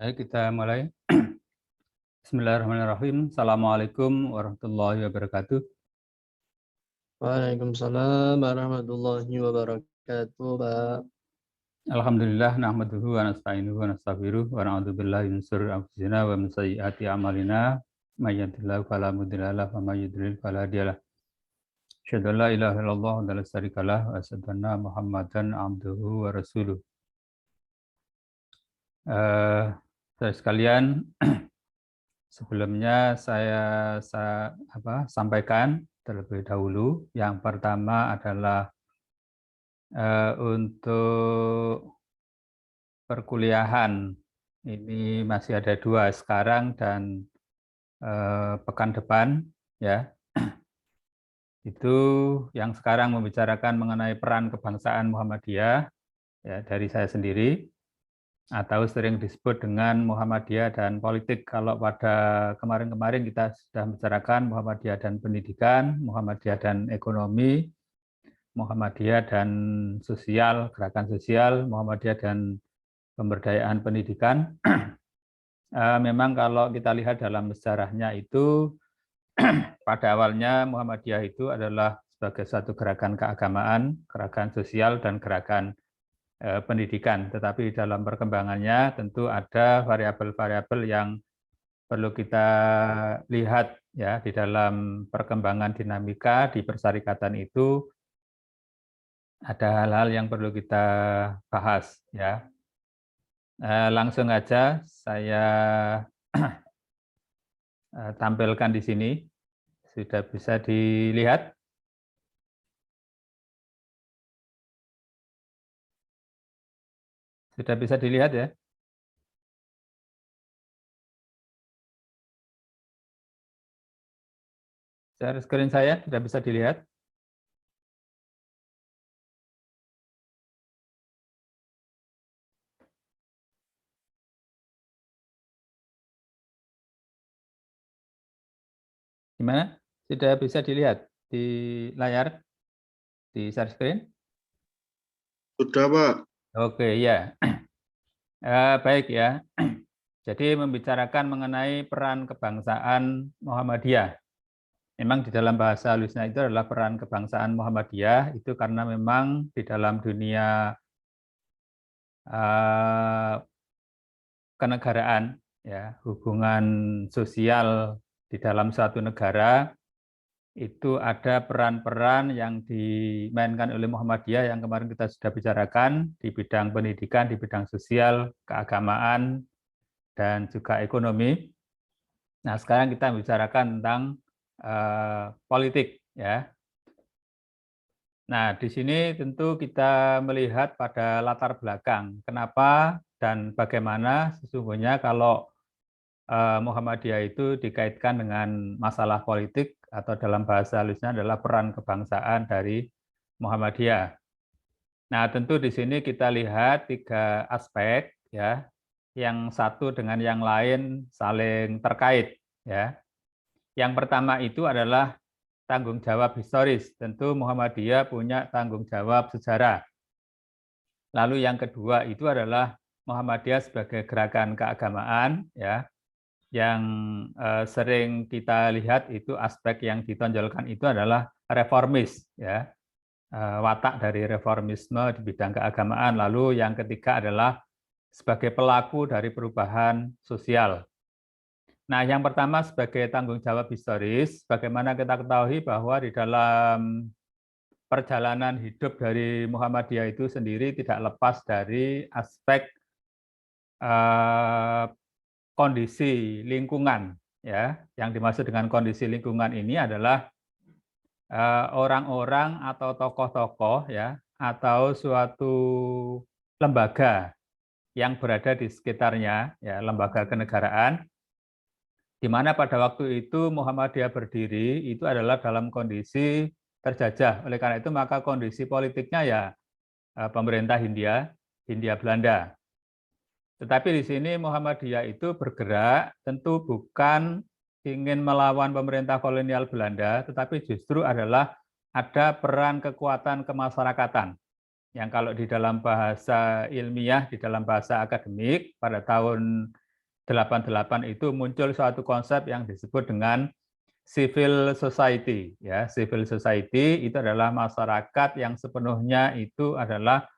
Baik, kita mulai. Bismillahirrahmanirrahim. Assalamualaikum warahmatullahi wabarakatuh. Waalaikumsalam warahmatullahi wabarakatuh, Pak. Alhamdulillah, nahmaduhu wa nasta'inuhu wa nastaghfiruh wa na'udzu billahi min syururi anfusina wa min sayyiati a'malina. May yahdihillahu fala mudilla lahu wa may yudlil fala hadiya lahu. Asyhadu an la ilaha illallah wa la syarika lahu wa asyhadu anna Muhammadan abduhu wa rasuluh. Saudara sekalian, sebelumnya saya sampaikan terlebih dahulu. Yang pertama adalah untuk perkuliahan ini masih ada 2 sekarang dan pekan depan, ya. Itu yang sekarang membicarakan mengenai peran kebangsaan Muhammadiyah, ya, dari saya sendiri, atau sering disebut dengan Muhammadiyah dan politik. Kalau pada kemarin-kemarin kita sudah membicarakan Muhammadiyah dan pendidikan, Muhammadiyah dan ekonomi, Muhammadiyah dan sosial, gerakan sosial, Muhammadiyah dan pemberdayaan pendidikan. Memang kalau kita lihat dalam sejarahnya itu, pada awalnya Muhammadiyah itu adalah sebagai satu gerakan keagamaan, gerakan sosial, dan gerakan pendidikan. Tetapi dalam perkembangannya tentu ada variabel-variabel yang perlu kita lihat, ya, di dalam perkembangan dinamika di persyarikatan itu. Ada hal-hal yang perlu kita bahas, ya. Langsung aja saya tampilkan di sini. Sudah bisa dilihat? Sudah bisa dilihat, ya? Share screen saya sudah bisa dilihat? Gimana? Sudah bisa dilihat di layar, di share screen? Sudah, Pak. Oke, ya. Baik, ya. Jadi membicarakan mengenai peran kebangsaan Muhammadiyah. Memang di dalam bahasa halusnya itu adalah peran kebangsaan Muhammadiyah, itu karena memang di dalam dunia kenegaraan, ya, hubungan sosial di dalam suatu negara, itu ada peran-peran yang dimainkan oleh Muhammadiyah yang kemarin kita sudah bicarakan di bidang pendidikan, di bidang sosial, keagamaan, dan juga ekonomi. Nah, sekarang kita bicarakan tentang politik, ya. Nah, di sini tentu kita melihat pada latar belakang kenapa dan bagaimana sesungguhnya kalau Muhammadiyah itu dikaitkan dengan masalah politik, atau dalam bahasa halusnya adalah peran kebangsaan dari Muhammadiyah. Nah, tentu di sini kita lihat 3 aspek, ya, yang satu dengan yang lain saling terkait, ya. Yang pertama itu adalah tanggung jawab historis. Tentu Muhammadiyah punya tanggung jawab sejarah. Lalu yang kedua itu adalah Muhammadiyah sebagai gerakan keagamaan, ya, yang sering kita lihat itu aspek yang ditonjolkan itu adalah reformis, ya, watak dari reformisme di bidang keagamaan. Lalu yang ketiga adalah sebagai pelaku dari perubahan sosial. Nah, yang pertama sebagai tanggung jawab historis, bagaimana kita ketahui bahwa di dalam perjalanan hidup dari Muhammadiyah itu sendiri tidak lepas dari aspek kondisi lingkungan, ya. Yang dimaksud dengan kondisi lingkungan ini adalah orang-orang atau tokoh-tokoh, ya, atau suatu lembaga yang berada di sekitarnya, ya, lembaga kenegaraan, di mana pada waktu itu Muhammadiyah berdiri itu adalah dalam kondisi terjajah. Oleh karena itu maka kondisi politiknya ya pemerintah Hindia Belanda. Tetapi di sini Muhammadiyah itu bergerak tentu bukan ingin melawan pemerintah kolonial Belanda, tetapi justru adalah ada peran kekuatan kemasyarakatan yang kalau di dalam bahasa ilmiah, di dalam bahasa akademik pada tahun 88 itu muncul suatu konsep yang disebut dengan civil society. Ya, civil society itu adalah masyarakat yang sepenuhnya itu adalah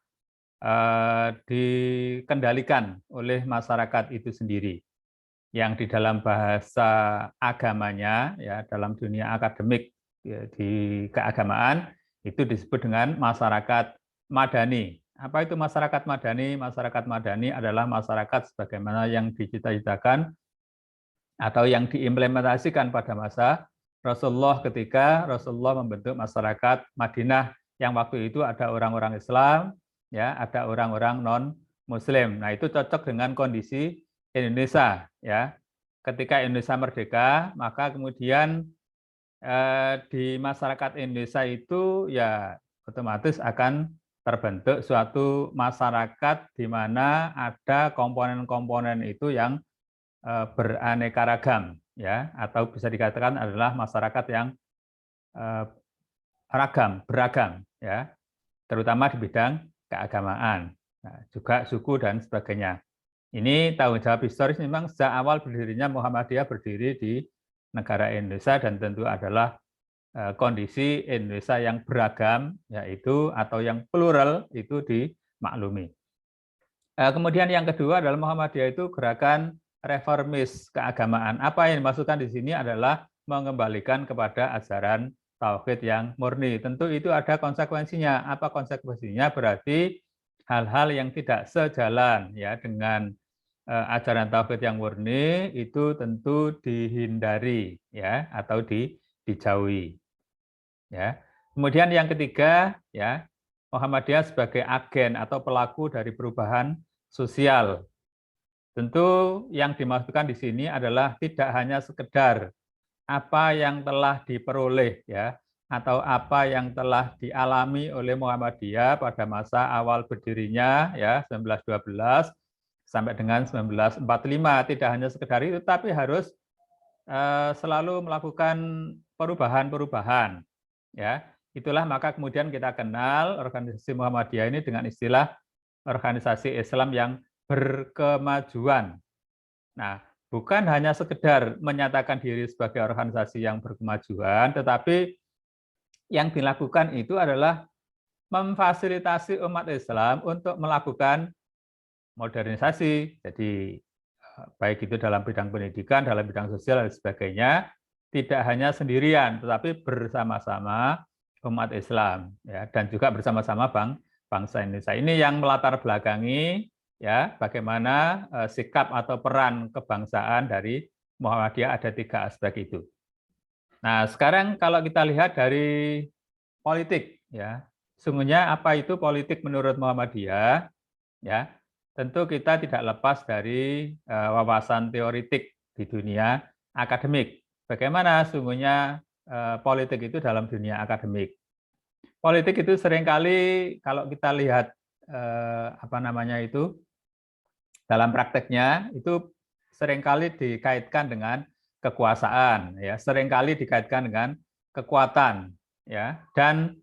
dikendalikan oleh masyarakat itu sendiri. Yang di dalam bahasa agamanya, ya dalam dunia akademik ya, di keagamaan itu disebut dengan masyarakat madani. Apa itu masyarakat madani? Masyarakat madani adalah masyarakat sebagaimana yang dicita-citakan atau yang diimplementasikan pada masa Rasulullah ketika Rasulullah membentuk masyarakat Madinah yang waktu itu ada orang-orang Islam, ya, ada orang-orang non-Muslim. Nah, itu cocok dengan kondisi Indonesia, ya. Ketika Indonesia merdeka, maka kemudian di masyarakat Indonesia itu ya otomatis akan terbentuk suatu masyarakat di mana ada komponen-komponen itu yang beraneka ragam, ya, atau bisa dikatakan adalah masyarakat yang beragam, ya, terutama di bidang keagamaan, nah, juga suku dan sebagainya. Ini tanggung jawab historis memang sejak awal berdirinya Muhammadiyah berdiri di negara Indonesia dan tentu adalah kondisi Indonesia yang beragam, yaitu atau yang plural itu dimaklumi. Kemudian yang kedua adalah Muhammadiyah itu gerakan reformis keagamaan. Apa yang dimaksudkan di sini adalah mengembalikan kepada ajaran tauhid yang murni. Tentu itu ada konsekuensinya. Apa konsekuensinya? Berarti hal-hal yang tidak sejalan ya dengan ajaran tauhid yang murni itu tentu dihindari ya atau dijauhi. Ya. Kemudian yang ketiga ya, Muhammadiyah sebagai agen atau pelaku dari perubahan sosial. Tentu yang dimaksudkan di sini adalah tidak hanya sekedar apa yang telah diperoleh ya atau apa yang telah dialami oleh Muhammadiyah pada masa awal berdirinya ya 1912 sampai dengan 1945, tidak hanya sekedar itu tapi harus selalu melakukan perubahan-perubahan ya. Itulah maka kemudian kita kenal organisasi Muhammadiyah ini dengan istilah organisasi Islam yang berkemajuan. Nah, bukan hanya sekedar menyatakan diri sebagai organisasi yang berkemajuan, tetapi yang dilakukan itu adalah memfasilitasi umat Islam untuk melakukan modernisasi. Jadi, baik itu dalam bidang pendidikan, dalam bidang sosial, dan sebagainya, tidak hanya sendirian, tetapi bersama-sama umat Islam, ya, dan juga bersama-sama bangsa Indonesia. Ini yang melatar belakangi ya bagaimana sikap atau peran kebangsaan dari Muhammadiyah, ada 3 aspek itu. Nah, sekarang kalau kita lihat dari politik ya, sungguhnya apa itu politik menurut Muhammadiyah ya? Tentu kita tidak lepas dari wawasan teoritik di dunia akademik. Bagaimana sungguhnya politik itu dalam dunia akademik? Politik itu seringkali kalau kita lihat dalam prakteknya itu seringkali dikaitkan dengan kekuasaan, ya, seringkali dikaitkan dengan kekuatan, ya, dan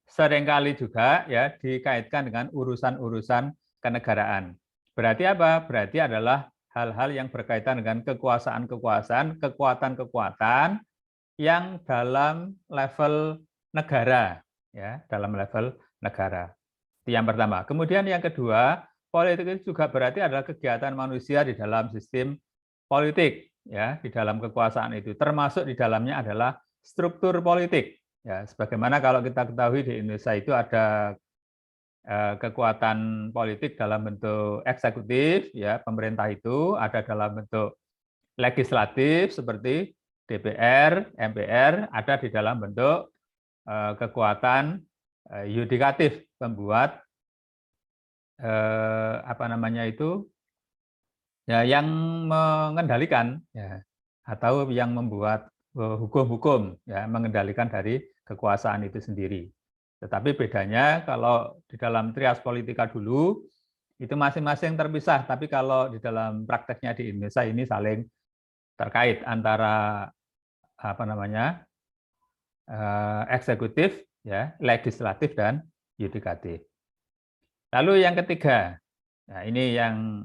seringkali juga ya dikaitkan dengan urusan-urusan kenegaraan. Berarti apa? Berarti adalah hal-hal yang berkaitan dengan kekuasaan-kekuasaan, kekuatan-kekuatan yang dalam level negara, ya, dalam level negara. Itu yang pertama. Kemudian yang kedua, politik itu juga berarti adalah kegiatan manusia di dalam sistem politik, ya, di dalam kekuasaan itu. Termasuk di dalamnya adalah struktur politik. Ya, sebagaimana kalau kita ketahui di Indonesia itu ada kekuatan politik dalam bentuk eksekutif, ya, pemerintah itu ada dalam bentuk legislatif seperti DPR, MPR, ada di dalam bentuk kekuatan yudikatif, pembuat ya yang mengendalikan ya atau yang membuat hukum-hukum ya mengendalikan dari kekuasaan itu sendiri. Tetapi bedanya kalau di dalam trias politika dulu itu masing-masing terpisah, tapi kalau di dalam prakteknya di Indonesia ini saling terkait antara eksekutif, ya, legislatif dan yudikatif. Lalu yang ketiga, nah ini yang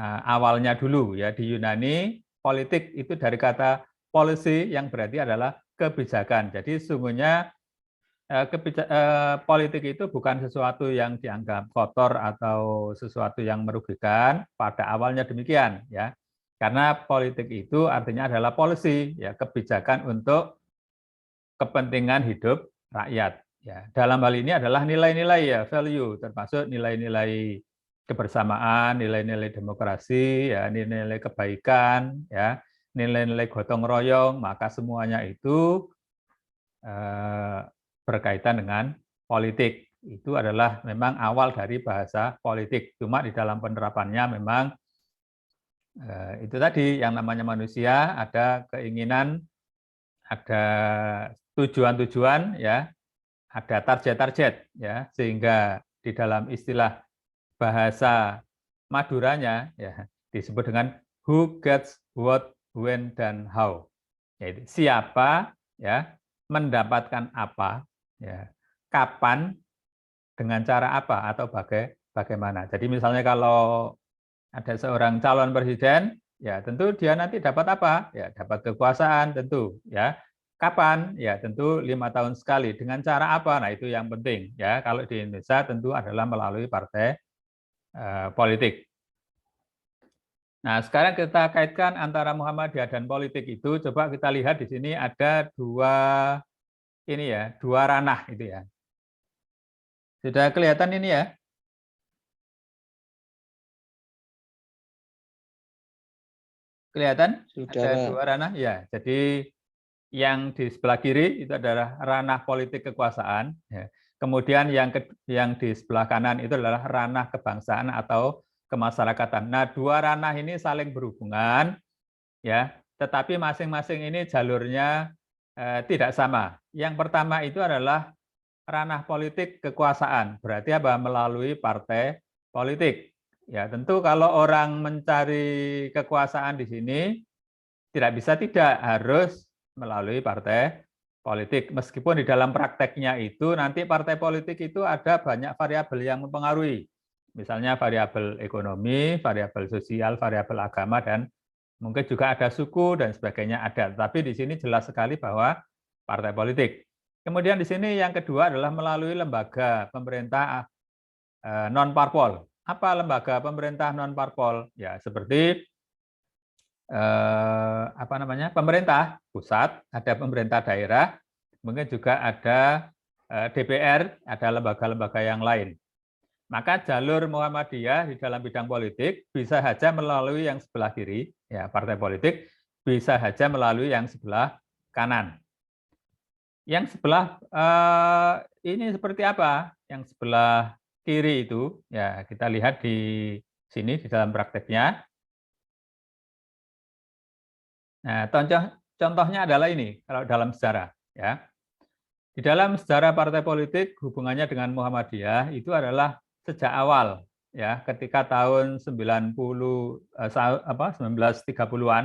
awalnya dulu ya. Di Yunani politik itu dari kata policy yang berarti adalah kebijakan. Jadi sesungguhnya politik itu bukan sesuatu yang dianggap kotor atau sesuatu yang merugikan. Pada awalnya demikian ya. Karena politik itu artinya adalah policy ya, kebijakan untuk kepentingan hidup rakyat ya. Dalam hal ini adalah nilai-nilai ya, value, termasuk nilai-nilai kebersamaan, nilai-nilai demokrasi ya, nilai-nilai kebaikan ya, nilai-nilai gotong royong, maka semuanya itu berkaitan dengan politik. Itu adalah memang awal dari bahasa politik. Cuma di dalam penerapannya memang itu tadi yang namanya manusia ada keinginan, ada tujuan-tujuan ya, ada target-target ya, sehingga di dalam istilah bahasa Maduranya ya disebut dengan who gets what, when, dan how. Yaitu siapa ya mendapatkan apa ya, kapan, dengan cara apa atau bagaimana. Jadi misalnya kalau ada seorang calon presiden, ya tentu dia nanti dapat apa? Ya dapat kekuasaan tentu ya. Kapan? Ya tentu 5 tahun sekali. Dengan cara apa? Nah itu yang penting ya. Kalau di Indonesia tentu adalah melalui partai politik. Nah sekarang kita kaitkan antara Muhammadiyah dan politik itu. Coba kita lihat di sini ada dua ranah itu ya. Sudah kelihatan ini ya? Kelihatan? Sudah, Ada Pak. dua ranah ya. Jadi yang di sebelah kiri itu adalah ranah politik kekuasaan. Ya. Kemudian yang di sebelah kanan itu adalah ranah kebangsaan atau kemasyarakatan. Nah, dua ranah ini saling berhubungan, ya. Tetapi masing-masing ini jalurnya tidak sama. Yang pertama itu adalah ranah politik kekuasaan, berarti apa? Melalui partai politik. Ya, tentu kalau orang mencari kekuasaan di sini tidak harus melalui partai politik. Meskipun di dalam prakteknya itu nanti partai politik itu ada banyak variabel yang mempengaruhi. Misalnya variabel ekonomi, variabel sosial, variabel agama, dan mungkin juga ada suku dan sebagainya ada. Tapi di sini jelas sekali bahwa partai politik. Kemudian di sini yang kedua adalah melalui lembaga pemerintah non-parpol. Apa lembaga pemerintah non-parpol? Ya, seperti pemerintah pusat, ada pemerintah daerah, mungkin juga ada DPR, ada lembaga-lembaga yang lain. Maka jalur Muhammadiyah di dalam bidang politik bisa saja melalui yang sebelah kiri, ya partai politik, bisa saja melalui yang sebelah kanan. Yang sebelah ini seperti apa? Yang sebelah kiri itu, ya kita lihat di sini di dalam prakteknya. Nah, contohnya adalah ini kalau dalam sejarah, ya. Di dalam sejarah partai politik hubungannya dengan Muhammadiyah itu adalah sejak awal, ya, ketika tahun 1930-an.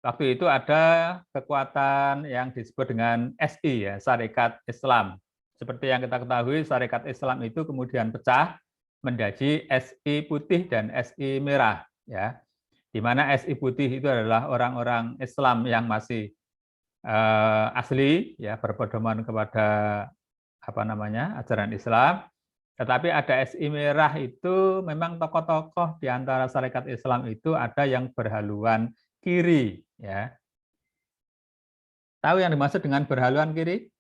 Waktu itu ada kekuatan yang disebut dengan SI, ya, Sarekat Islam. Seperti yang kita ketahui, Sarekat Islam itu kemudian pecah menjadi SI putih dan SI merah, ya. Di mana SI putih itu adalah orang-orang Islam yang masih asli, ya, berpedoman kepada ajaran Islam. Tetapi ada SI merah itu memang tokoh-tokoh di antara Sarekat Islam itu ada yang berhaluan kiri, ya. Tahu yang dimaksud dengan berhaluan kiri?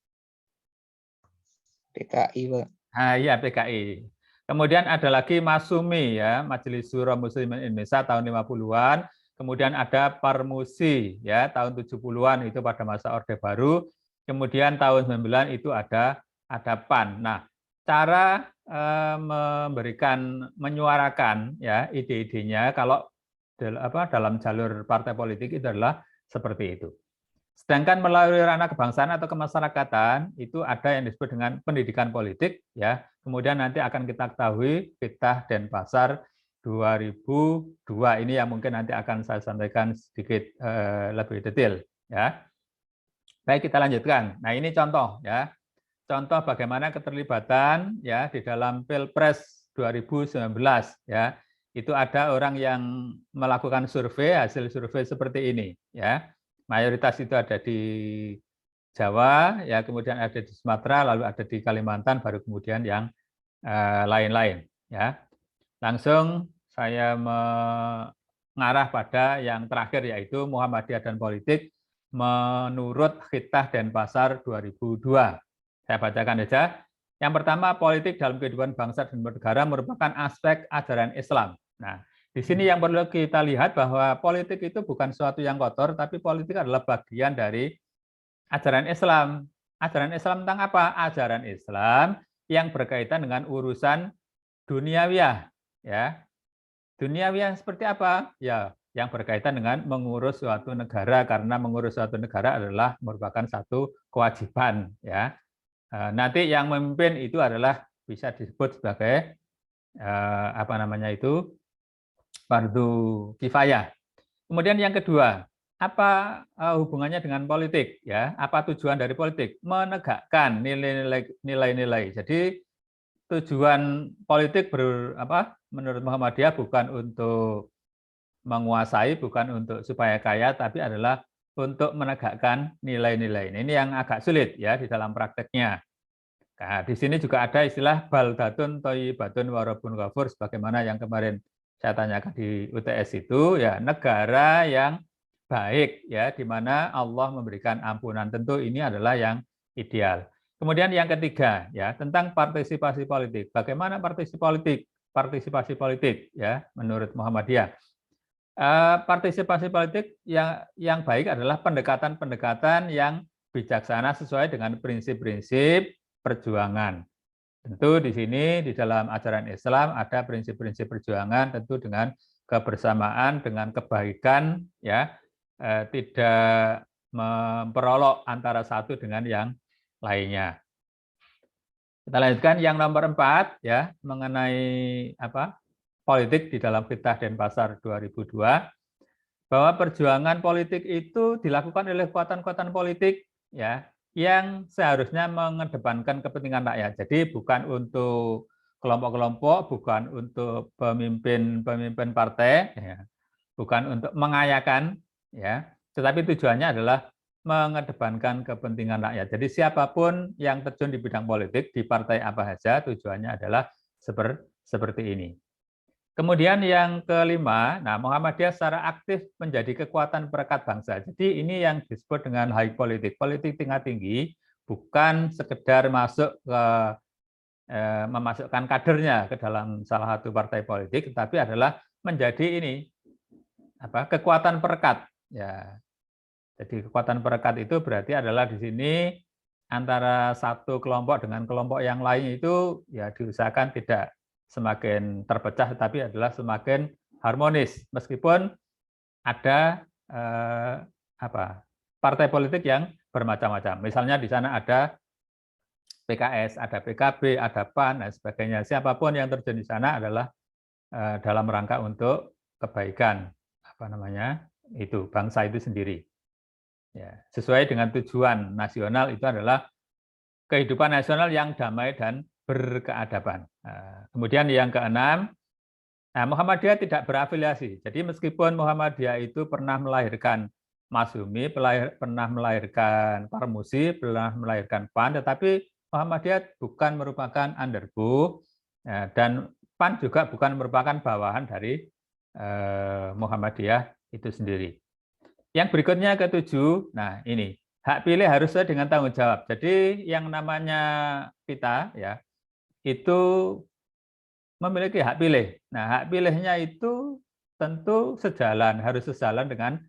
PKI, Pak. Nah, iya PKI. Kemudian ada lagi Masumi, ya, Majelis Syuro Muslimin Indonesia tahun 50-an. Kemudian ada Parmusi, ya, tahun 70-an itu pada masa Orde Baru. Kemudian tahun 90-an itu ada PAN. Nah, cara menyuarakan, ya, ide-idenya kalau dalam jalur partai politik itu adalah seperti itu. Sedangkan melalui ranah kebangsaan atau kemasyarakatan itu ada yang disebut dengan pendidikan politik, ya. Kemudian nanti akan kita ketahui Fiqh Denpasar 2002 ini yang mungkin nanti akan saya sampaikan sedikit lebih detail, ya. Baik, kita lanjutkan. Nah, ini contoh, ya. Contoh bagaimana keterlibatan, ya, di dalam Pilpres 2019, ya. itu ada orang yang melakukan survei, hasil survei seperti ini, ya. Mayoritas itu ada di Jawa, ya kemudian ada di Sumatera, lalu ada di Kalimantan, baru kemudian yang lain-lain, ya. Langsung saya mengarah pada yang terakhir, yaitu Muhammadiyah dan politik menurut Khittah Denpasar 2002. Saya bacakan saja. Yang pertama, politik dalam kehidupan bangsa dan bernegara merupakan aspek ajaran Islam. Nah, di sini yang perlu kita lihat bahwa politik itu bukan sesuatu yang kotor, tapi politik adalah bagian dari ajaran Islam. Ajaran Islam tentang apa? Ajaran Islam yang berkaitan dengan urusan duniawiyah, ya. Duniawiyah seperti apa? Ya, yang berkaitan dengan mengurus suatu negara, karena mengurus suatu negara adalah merupakan satu kewajiban, ya. Nanti yang memimpin itu adalah bisa disebut sebagai apa namanya itu, fardu kifayah. Kemudian yang kedua, apa hubungannya dengan politik, ya? Apa tujuan dari politik? Menegakkan nilai-nilai. Jadi tujuan politik menurut Muhammadiyah bukan untuk menguasai, bukan untuk supaya kaya, tapi adalah untuk menegakkan nilai-nilai. Ini yang agak sulit, ya, di dalam prakteknya. Nah, di sini juga ada istilah baldatun thayyibatun wa rabbun ghafur, sebagaimana yang kemarin saya tanyakan di UTS itu, ya, negara yang baik, ya, di mana Allah memberikan ampunan. Tentu ini adalah yang ideal. Kemudian yang ketiga, ya, tentang partisipasi politik. Bagaimana partisipasi politik, ya, menurut Muhammadiyah? Partisipasi politik yang baik adalah pendekatan-pendekatan yang bijaksana sesuai dengan prinsip-prinsip perjuangan. Tentu di sini di dalam ajaran Islam ada prinsip-prinsip perjuangan, tentu dengan kebersamaan, dengan kebaikan, ya, tidak memperolok antara satu dengan yang lainnya. Kita lanjutkan yang nomor 4, ya, mengenai politik di dalam Khittah Denpasar 2002, bahwa perjuangan politik itu dilakukan oleh kekuatan-kekuatan politik, ya, yang seharusnya mengedepankan kepentingan rakyat. Jadi bukan untuk kelompok-kelompok, bukan untuk pemimpin partai, ya, bukan untuk mengayakan, ya, tetapi tujuannya adalah mengedepankan kepentingan rakyat. Jadi siapapun yang terjun di bidang politik, di partai apa saja, tujuannya adalah seperti ini. Kemudian yang kelima, nah, Muhammadiyah secara aktif menjadi kekuatan perekat bangsa. Jadi ini yang disebut dengan high politik, politik tingkat tinggi, bukan sekedar memasukkan kadernya ke dalam salah satu partai politik, tetapi adalah menjadi ini kekuatan perekat. Ya, jadi kekuatan perekat itu berarti adalah di sini antara satu kelompok dengan kelompok yang lain itu, ya, diusahakan tidak semakin terpecah, tetapi adalah semakin harmonis, meskipun ada partai politik yang bermacam-macam. Misalnya di sana ada PKS, ada PKB, ada PAN, dan sebagainya. Siapapun yang terjun di sana adalah dalam rangka untuk kebaikan itu bangsa itu sendiri. Ya, sesuai dengan tujuan nasional itu adalah kehidupan nasional yang damai dan berkeadaban. Kemudian yang keenam, Muhammadiyah tidak berafiliasi. Jadi meskipun Muhammadiyah itu pernah melahirkan Masyumi, pernah melahirkan Parmusi, pernah melahirkan PAN, tetapi Muhammadiyah bukan merupakan underbu, dan PAN juga bukan merupakan bawahan dari Muhammadiyah itu sendiri. Yang berikutnya ke-7, nah ini, hak pilih harus sesuai dengan tanggung jawab. Jadi yang namanya kita, ya, itu memiliki hak pilih. Nah, hak pilihnya itu tentu harus sejalan dengan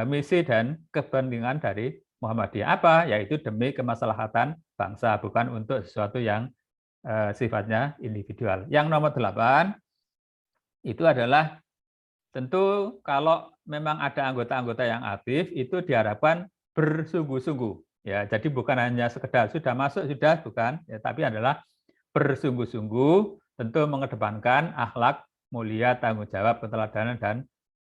misi dan kepentingan dari Muhammadiyah. Apa? Yaitu demi kemaslahatan bangsa, bukan untuk sesuatu yang sifatnya individual. Yang nomor 8 itu adalah tentu kalau memang ada anggota-anggota yang aktif, itu diharapkan bersungguh-sungguh. Ya, jadi bukan hanya sekedar sudah masuk, sudah, bukan, ya, tapi adalah bersungguh-sungguh, tentu mengedepankan akhlak mulia, tanggung jawab, keteladanan, dan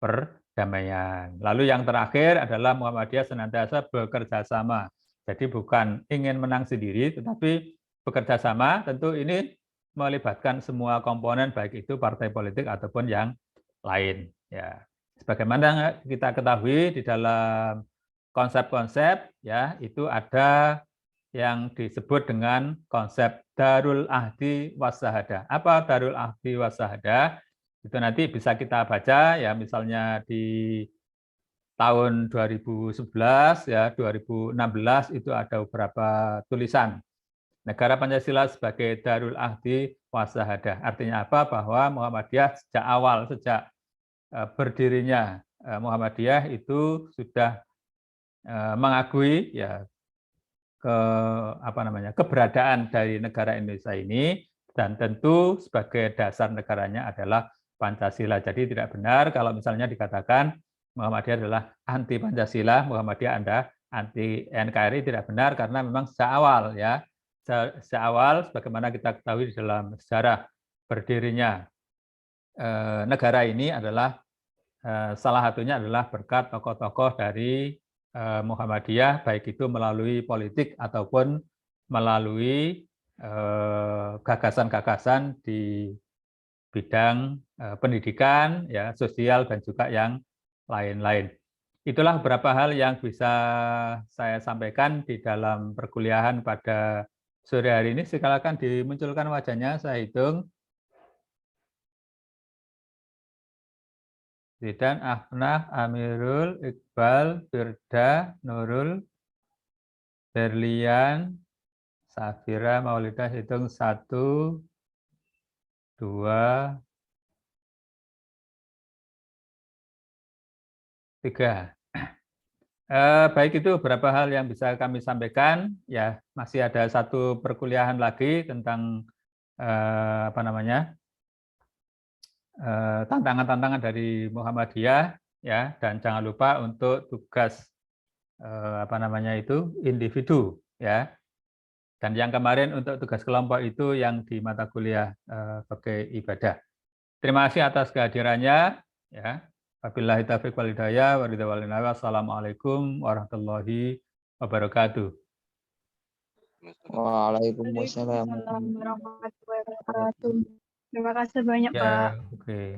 perdamaian. Lalu yang terakhir adalah Muhammadiyah senantiasa bekerja sama. Jadi bukan ingin menang sendiri, tetapi bekerja sama. Tentu ini melibatkan semua komponen baik itu partai politik ataupun yang lain ya. Sebagaimana kita ketahui di dalam konsep-konsep ya itu ada yang disebut dengan konsep Darul Ahdi Wassahadah. Apa Darul Ahdi Wassahadah? Itu nanti bisa kita baca ya misalnya di tahun 2011 ya 2016 itu ada beberapa tulisan negara Pancasila sebagai Darul Ahdi Wassahadah. Artinya apa? Bahwa Muhammadiyah sejak awal sejak berdirinya Muhammadiyah itu sudah mengakui ya keberadaan dari negara Indonesia ini dan tentu sebagai dasar negaranya adalah Pancasila. Jadi tidak benar kalau misalnya dikatakan Muhammadiyah adalah anti Pancasila, Muhammadiyah Anda anti NKRI, tidak benar karena memang sejak awal ya. Sejak awal sebagaimana kita ketahui di dalam sejarah berdirinya negara ini adalah salah satunya adalah berkat tokoh-tokoh dari Muhammadiyah, baik itu melalui politik ataupun melalui gagasan-gagasan di bidang pendidikan, ya, sosial dan juga yang lain-lain. Itulah beberapa hal yang bisa saya sampaikan di dalam perkuliahan pada sore hari ini. Silakan dimunculkan wajahnya, saya hitung. Zidan, Ahnaf, Amirul, Iqbal, Firda, Nurul, Berlian, Safira, Maulidah, hitung 1, 2, 3. Baik, itu beberapa hal yang bisa kami sampaikan. Ya, masih ada satu perkuliahan lagi tentang tantangan-tantangan dari Muhammadiyah, ya, dan jangan lupa untuk tugas individu, ya. Dan yang kemarin untuk tugas kelompok itu yang di mata kuliah fikih ibadah. Terima kasih atas kehadirannya, ya. Wabillahi taufiq wal hidayah, wassalamualaikum warahmatullahi wabarakatuh. Waalaikumsalam warahmatullahi wabarakatuh. Terima kasih banyak, Pak. Ya, oke.